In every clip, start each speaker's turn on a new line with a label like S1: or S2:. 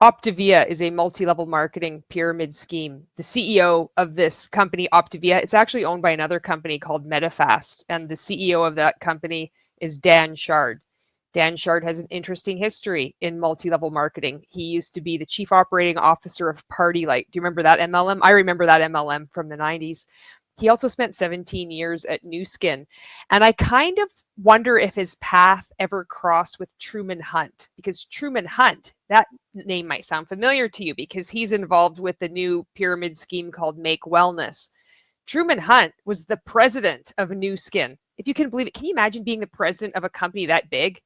S1: OPTAVIA is a multi-level marketing pyramid scheme. The CEO of this company, OPTAVIA, it's actually owned by another company called Medifast, and the CEO of that company is Dan Chard. Dan Chard has an interesting history in multi-level marketing. He used to be the chief operating officer of Party Light. Do you remember that MLM? I remember that MLM from the 90s. He also spent 17 years at Nu Skin. And I kind of wonder if his path ever crossed with Truman Hunt, because Truman Hunt, that name might sound familiar to you because he's involved with the new pyramid scheme called Make Wellness. Truman Hunt was the president of Nu Skin. If you can believe it, can you imagine being the president of a company that big?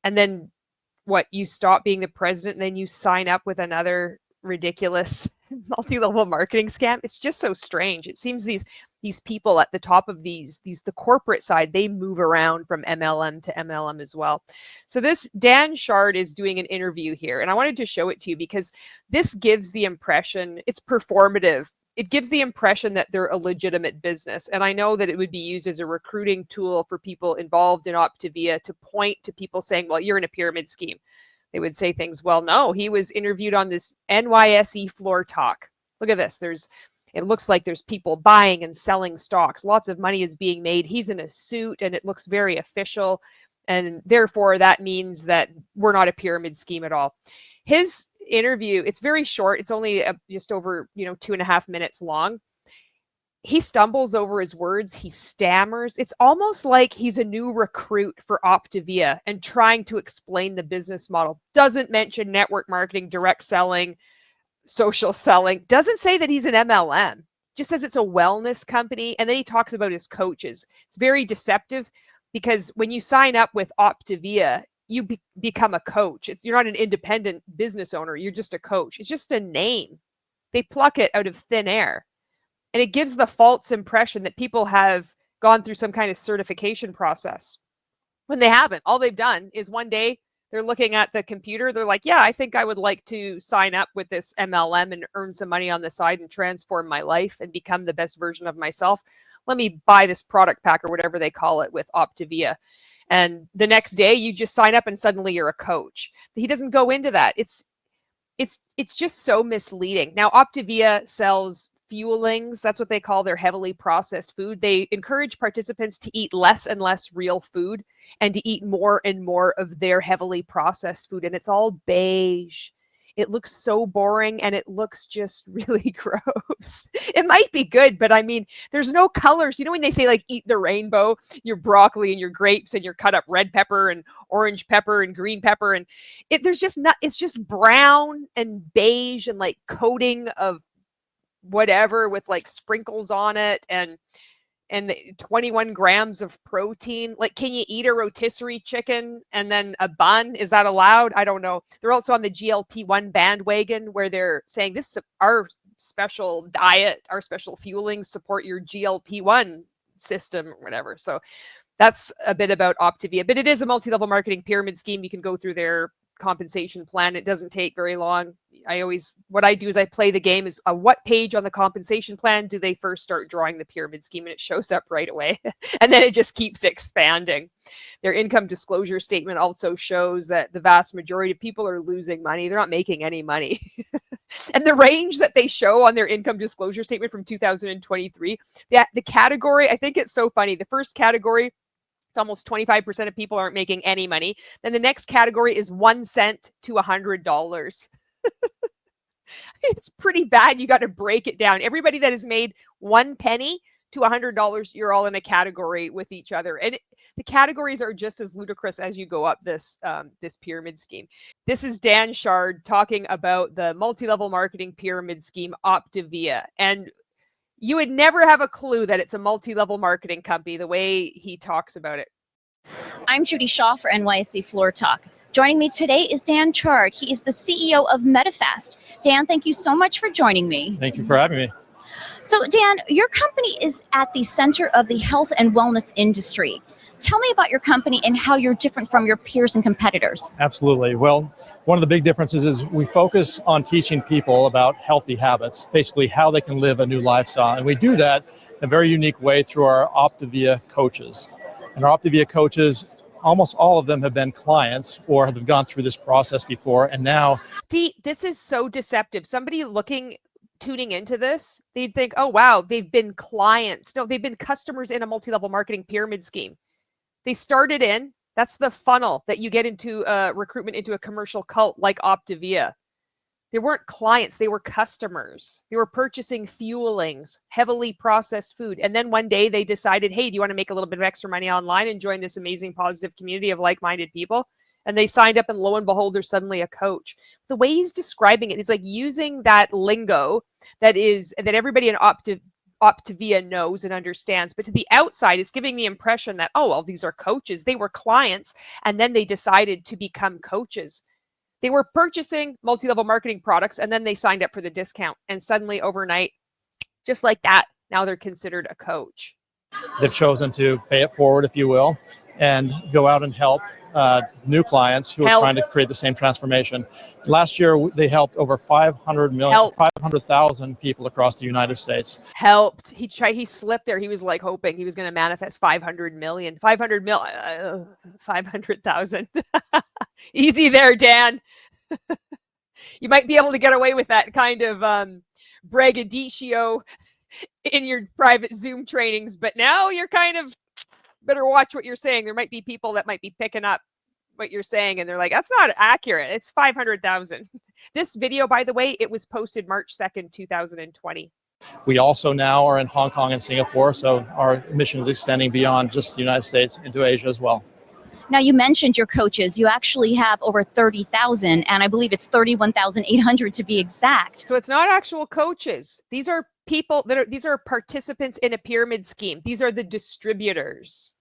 S1: And then you stop being the president and then you sign up with another ridiculous multi-level marketing scam? It's just so strange. It seems these people at the top of the corporate side, they move around from MLM to MLM as well. So this Dan Chard is doing an interview here, and I wanted to show it to you because this gives the impression, it's performative. It gives the impression that they're a legitimate business. And I know that it would be used as a recruiting tool for people involved in OPTAVIA to point to people saying, well, you're in a pyramid scheme. They would say things, well, no, he was interviewed on this NYSE floor talk. Look at this. It looks like there's people buying and selling stocks. Lots of money is being made. He's in a suit and it looks very official. And therefore, that means that we're not a pyramid scheme at all. His interview, it's very short. It's only just over 2.5 minutes long. He stumbles over his words. He stammers. It's almost like he's a new recruit for OPTAVIA and trying to explain the business model. Doesn't mention network marketing, direct selling, social selling. Doesn't say that he's an MLM. Just says it's a wellness company. And then he talks about his coaches. It's very deceptive because when you sign up with OPTAVIA, you become a coach. You're not an independent business owner. You're just a coach. It's just a name. They pluck it out of thin air. And it gives the false impression that people have gone through some kind of certification process when they haven't. All they've done is one day they're looking at the computer. They're like, yeah, I think I would like to sign up with this MLM and earn some money on the side and transform my life and become the best version of myself. Let me buy this product pack or whatever they call it with OPTAVIA. And the next day you just sign up and suddenly you're a coach. He doesn't go into that. It's just so misleading. Now, OPTAVIA sells fuelings. That's what they call their heavily processed food. They encourage participants to eat less and less real food and to eat more and more of their heavily processed food. And it's all beige. It looks so boring and it looks just really gross. It might be good, but I mean, there's no colors. You know, when they say like, eat the rainbow, your broccoli and your grapes and your cut up red pepper and orange pepper and green pepper. And it's just brown and beige and like coating of whatever with like sprinkles on it and 21 grams of protein. Like, can you eat a rotisserie chicken and then a bun? Is that allowed? I don't know. They're also on the GLP-1 bandwagon where they're saying this, our special diet, our special fueling support your GLP-1 system or whatever. So that's a bit about OPTAVIA, but it is a multi-level marketing pyramid scheme. You can go through their compensation plan. It doesn't take very long. What I do is I play the game is what page on the compensation plan do they first start drawing the pyramid scheme, and it shows up right away. And then it just keeps expanding. Their income disclosure statement also shows that the vast majority of people are losing money. They're not making any money. And the range that they show on their income disclosure statement from 2023, the category, I think it's so funny. The first category, it's almost 25% of people aren't making any money. Then the next category is 1 cent to $100. It's pretty bad. You got to break it down. Everybody that has made 1 penny to $100, you're all in a category with each other. And the categories are just as ludicrous as you go up this pyramid scheme. This is Dan Chard talking about the multi-level marketing pyramid scheme, OPTAVIA. And you would never have a clue that it's a multi-level marketing company the way he talks about it.
S2: I'm Judy Shaw for NYSE Floor Talk. Joining me today is Dan Chard. He is the CEO of Medifast. Dan, thank you so much for joining me.
S3: Thank you for having me.
S2: So Dan, your company is at the center of the health and wellness industry. Tell me about your company and how you're different from your peers and competitors.
S3: Absolutely. Well, one of the big differences is we focus on teaching people about healthy habits, basically how they can live a new lifestyle. And we do that in a very unique way through our OPTAVIA coaches. And our OPTAVIA coaches almost all of them have been clients or have gone through this process before, and now.
S1: See, this is so deceptive. Somebody tuning into this, they'd think, oh, wow, they've been clients. No, they've been customers in a multi-level marketing pyramid scheme. They started that's the funnel that you get into recruitment into a commercial cult like OPTAVIA. They weren't clients, they were customers. They were purchasing fuelings, heavily processed food. And then one day they decided, hey, do you want to make a little bit of extra money online and join this amazing positive community of like-minded people? And they signed up, and lo and behold, they're suddenly a coach. The way he's describing it is like using that lingo that everybody in OPTAVIA knows and understands. But to the outside, it's giving the impression that, oh, well, these are coaches. They were clients, and then they decided to become coaches. They were purchasing multi-level marketing products, and then they signed up for the discount. And suddenly, overnight, just like that, now they're considered a coach.
S3: They've chosen to pay it forward, if you will, and go out and help new clients who are trying to create the same transformation. Last year, they helped over 500,000 people across the United States.
S1: Helped. He slipped there. He was like hoping he was going to manifest 500 million. 500,000. Easy there, Dan. You might be able to get away with that kind of braggadocio in your private Zoom trainings, but now you're kind of better watch what you're saying. There might be people that might be picking up what you're saying, and they're like, that's not accurate. It's 500,000. This video, by the way, it was posted March 2nd, 2020.
S3: We also now are in Hong Kong and Singapore, so our mission is extending beyond just the United States into Asia as well.
S2: Now, you mentioned your coaches. You actually have over 30,000, and I believe it's 31,800 to be exact.
S1: So it's not actual coaches. These are people these are participants in a pyramid scheme. These are the distributors.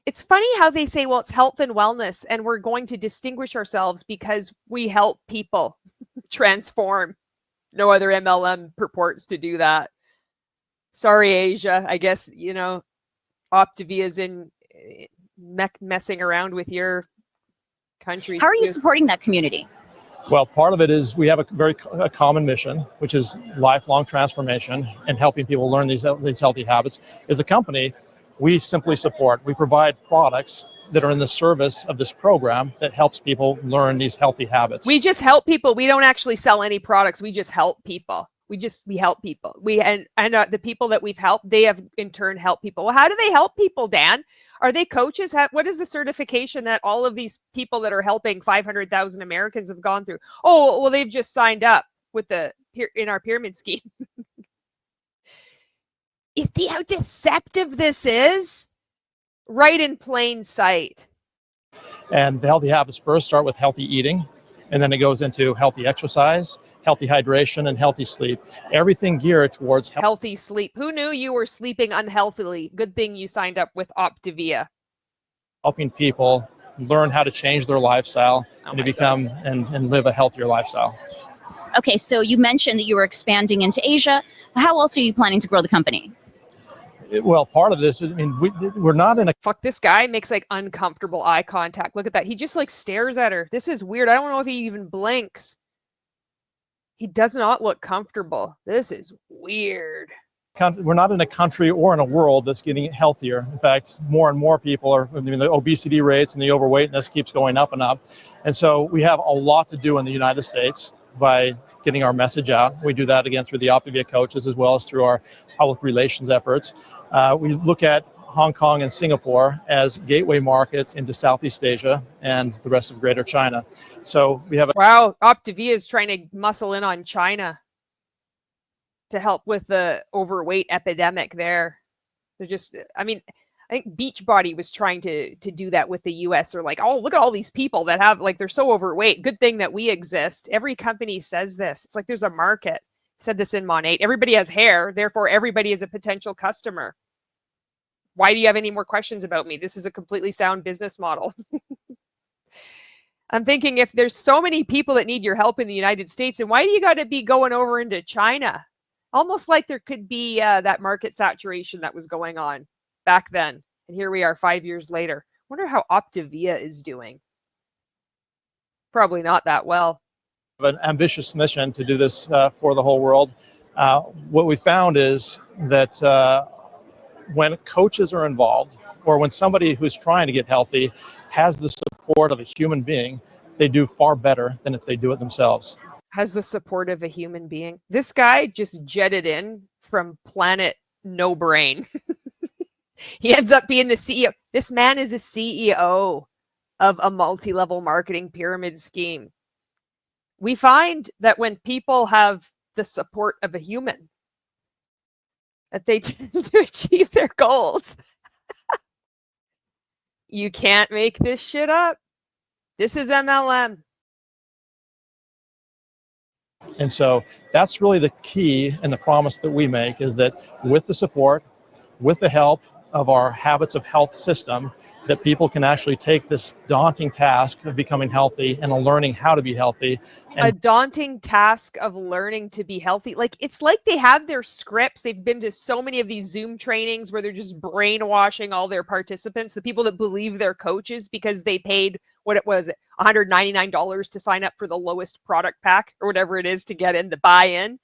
S1: It's funny how they say, well, it's health and wellness, and we're going to distinguish ourselves because we help people transform. No other MLM purports to do that. Sorry, Asia. I guess, OPTAVIA's in messing around with your countries.
S2: How are you supporting that community?
S3: Well, part of it is we have a common mission, which is lifelong transformation and helping people learn these healthy habits. As the company, we simply support. We provide products that are in the service of this program that helps people learn these healthy habits.
S1: We just help people. We don't actually sell any products. We just help people. We help people. And the people that we've helped, they have in turn helped people. Well, how do they help people, Dan? Are they coaches? What is the certification that all of these people that are helping 500,000 Americans have gone through? Oh, well, they've just signed up in our pyramid scheme. You see how deceptive this is? Right in plain sight.
S3: And the healthy habits first start with healthy eating, and then it goes into healthy exercise, healthy hydration, and healthy sleep. Everything geared towards
S1: healthy sleep. Who knew you were sleeping unhealthily? Good thing you signed up with OPTAVIA.
S3: Helping people learn how to change their lifestyle and to become and live a healthier lifestyle.
S2: Okay, so you mentioned that you were expanding into Asia. How else are you planning to grow the company?
S3: Well, part of this is, we're not in a...
S1: Fuck, this guy makes like uncomfortable eye contact. Look at that. He just like stares at her. This is weird. I don't know if he even blinks. He does not look comfortable. This is weird.
S3: We're not in a country or in a world that's getting healthier. In fact, more and more people are, the obesity rates and the overweightness keeps going up and up. And so we have a lot to do in the United States by getting our message out. We do that again through the OPTAVIA coaches as well as through our public relations efforts. We look at Hong Kong and Singapore as gateway markets into Southeast Asia and the rest of Greater China. So we have
S1: wow, OPTAVIA is trying to muscle in on China to help with the overweight epidemic there. They're just, I think Beachbody was trying to do that with the US. They're like, oh, look at all these people that have, like, they're so overweight. Good thing that we exist. Every company says this. It's like there's a market. I said this in Mon 8. Everybody has hair, therefore everybody is a potential customer. Why do you have any more questions about me? This is a completely sound business model. I'm thinking, if there's so many people that need your help in the United States, and why do you got to be going over into China? Almost like there could be that market saturation that was going on back then. And here we are 5 years later. Wonder how OPTAVIA is doing. Probably not that well.
S3: An ambitious mission to do this for the whole world. What we found is that when coaches are involved or when somebody who's trying to get healthy has the support of a human being, they do far better than if they do it themselves.
S1: Has the support of a human being. This guy just jetted in from planet no brain. He ends up being the CEO. This man is a CEO of a multi-level marketing pyramid scheme. We find that when people have the support of a human, that they tend to achieve their goals. You can't make this shit up. This is MLM.
S3: And so that's really the key and the promise that we make, is that with the support, with the help of our habits of health system, that people can actually take this daunting task of becoming healthy and learning how to be healthy.
S1: A daunting task of learning to be healthy. Like, it's like they have their scripts. They've been to so many of these Zoom trainings where they're just brainwashing all their participants, the people that believe they're coaches because they paid, what it was, $199 to sign up for the lowest product pack or whatever it is to get in the buy-in.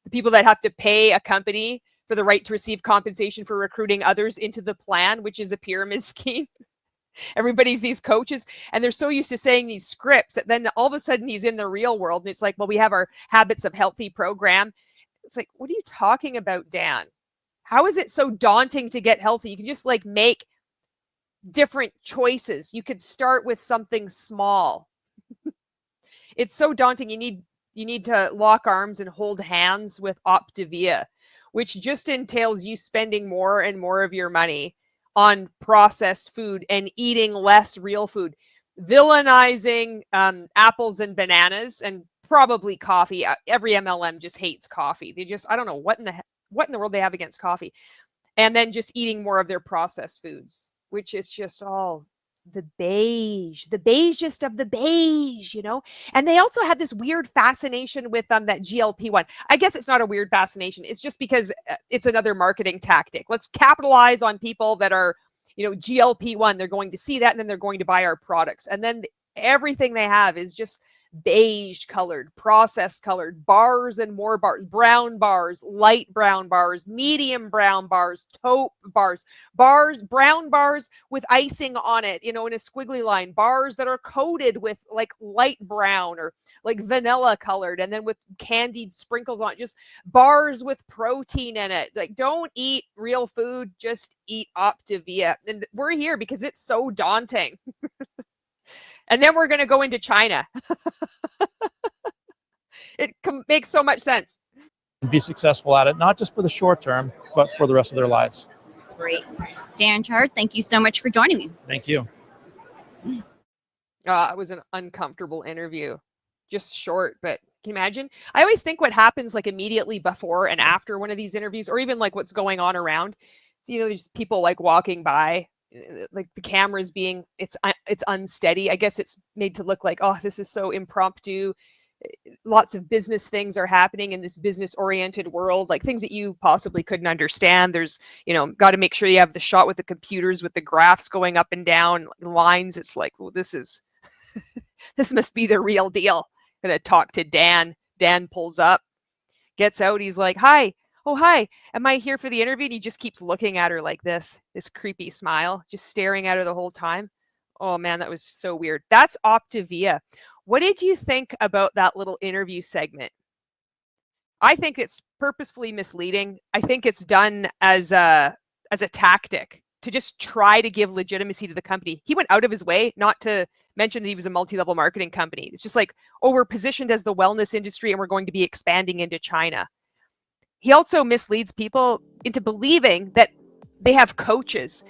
S1: The people that have to pay a company for the right to receive compensation for recruiting others into the plan, which is a pyramid scheme. Everybody's these coaches, and they're so used to saying these scripts that then all of a sudden he's in the real world and it's like, well, we have our habits of healthy program. It's like, what are you talking about, Dan? How is it so daunting to get healthy? You can just like make different choices. You could start with something small. It's so daunting. You need to lock arms and hold hands with OPTAVIA, which just entails you spending more and more of your money on processed food and eating less real food, villainizing apples and bananas and probably coffee. Every MLM just hates coffee. They just, I don't know what in the world they have against coffee. And then just eating more of their processed foods, which is just all the beigest of the beige, you know? And they also have this weird fascination with that GLP-1. I guess it's not a weird fascination. It's just because it's another marketing tactic. Let's capitalize on people that are, you know, GLP-1. They're going to see that and then they're going to buy our products. And then everything they have is just beige colored, processed colored, bars and more bars, brown bars, light brown bars, medium brown bars, taupe bars, brown bars with icing on it, you know, in a squiggly line, bars that are coated with like light brown or like vanilla colored, and then with candied sprinkles on it, just bars with protein in it. Like, don't eat real food, just eat OPTAVIA. And we're here because it's so daunting. And then we're going to go into China. It makes so much sense.
S3: Be successful at it, not just for the short term, but for the rest of their lives.
S2: Great. Dan Chard, thank you so much for joining me.
S3: Thank you.
S1: It was an uncomfortable interview. Just short, but can you imagine? I always think what happens like immediately before and after one of these interviews, or even like what's going on around. So, you know, there's people like walking by, like the camera's being, it's unsteady. I guess it's made to look like, oh, this is so impromptu. Lots of business things are happening in this business oriented world, like things that you possibly couldn't understand. There's, you know, got to make sure you have the shot with the computers with the graphs going up and down lines. It's like, well, this is, this must be the real deal. Gonna talk to Dan. Dan pulls up, gets out. He's like, hi. Oh, hi. Am I here for the interview? And he just keeps looking at her like this creepy smile, just staring at her the whole time. Oh man, that was so weird. That's OPTAVIA. What did you think about that little interview segment? I think it's purposefully misleading. I think it's done as a tactic to just try to give legitimacy to the company. He went out of his way not to mention that he was a multi-level marketing company. It's just like, oh, we're positioned as the wellness industry and we're going to be expanding into China. He also misleads people into believing that they have coaches.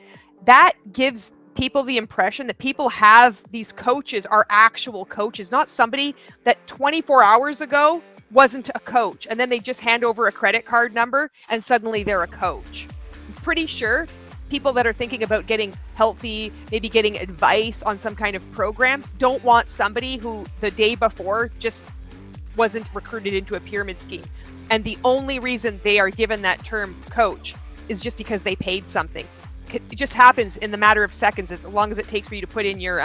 S1: That gives people the impression that people have these coaches are actual coaches, not somebody that 24 hours ago wasn't a coach. And then they just hand over a credit card number and suddenly they're a coach. I'm pretty sure people that are thinking about getting healthy, maybe getting advice on some kind of program, don't want somebody who the day before just wasn't recruited into a pyramid scheme. And the only reason they are given that term coach is just because they paid something. It just happens in the matter of seconds, as long as it takes for you to put in your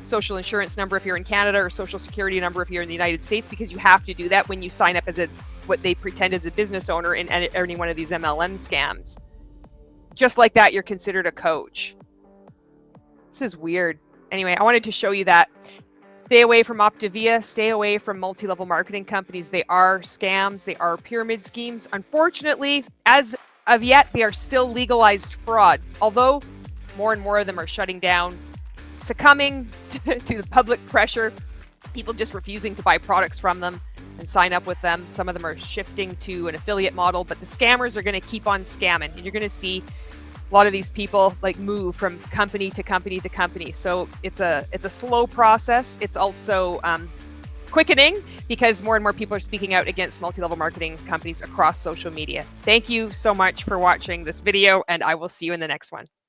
S1: social insurance number if you're in Canada, or social security number if you're in the United States, because you have to do that when you sign up as what they pretend is a business owner in any one of these MLM scams. Just like that, you're considered a coach. This is weird. Anyway, I wanted to show you that. Stay away from OPTAVIA. Stay away from multi-level marketing companies. They are scams. They are pyramid schemes. Unfortunately, as of yet, they are still legalized fraud. Although more and more of them are shutting down, succumbing to the public pressure, people just refusing to buy products from them and sign up with them. Some of them are shifting to an affiliate model, but the scammers are going to keep on scamming. And you're going to see a lot of these people like move from company to company to company. So it's a slow process. It's also quickening because more and more people are speaking out against multi-level marketing companies across social media. Thank you so much for watching this video, and I will see you in the next one.